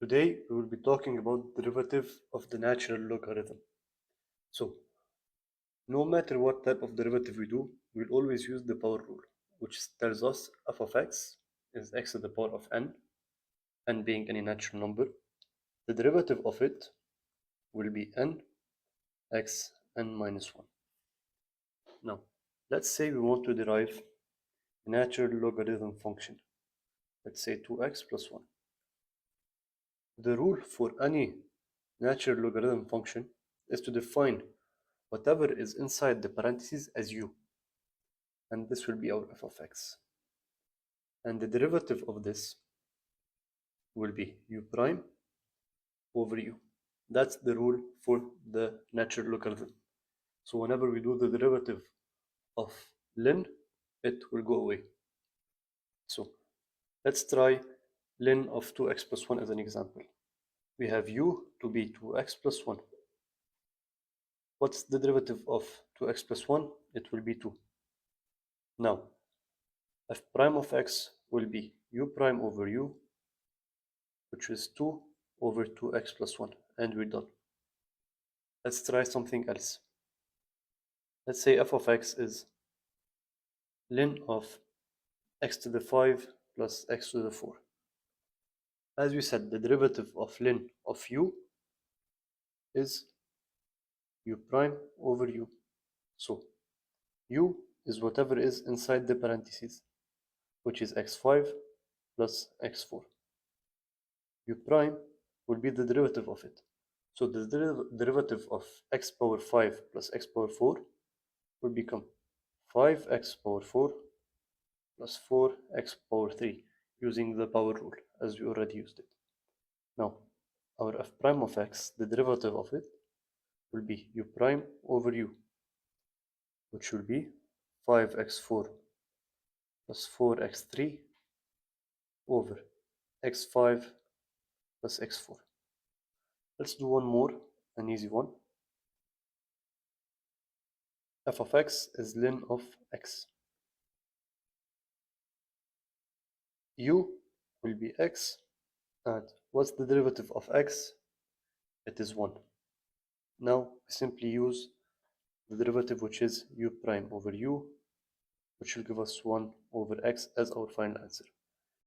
Today we will be talking about derivative of the natural logarithm. So, no matter what type of derivative we do, we'll always use the power rule, which tells us f of x is x to the power of n being any natural number. The derivative of it will be n x n minus 1. Now, let's say we want to derive a natural logarithm function. Let's say 2x plus 1. The rule for any natural logarithm function is to define whatever is inside the parentheses as u, and this will be our f of x. And the derivative of this will be u prime over u. That's the rule for the natural logarithm. So whenever we do the derivative of ln, it will go away. So let's try ln of 2x plus 1 as an example. We have u to be 2x plus 1. What's the derivative of 2x plus 1? It will be 2. Now, f prime of x will be u prime over u, which is 2 over 2x plus 1, and we're done. Let's try something else. Let's say f of x is ln of x to the 5 plus x to the 4. As we said, the derivative of ln of u is u prime over u. So, u is whatever is inside the parentheses, which is x5 plus x4. U prime will be the derivative of it. So the derivative of x power 5 plus x power 4 will become 5x power 4 plus 4x power 3 using the power rule as we already used it. Now, our f prime of x, the derivative of it, will be u prime over u, which will be 5x4 plus 4x3 over x5 plus x4. Let's do one more, an easy one. F of x is ln of x. U will be x, and what's the derivative of x? It is 1. Now we simply use the derivative, which is u prime over u, which will give us 1 over x as our final answer.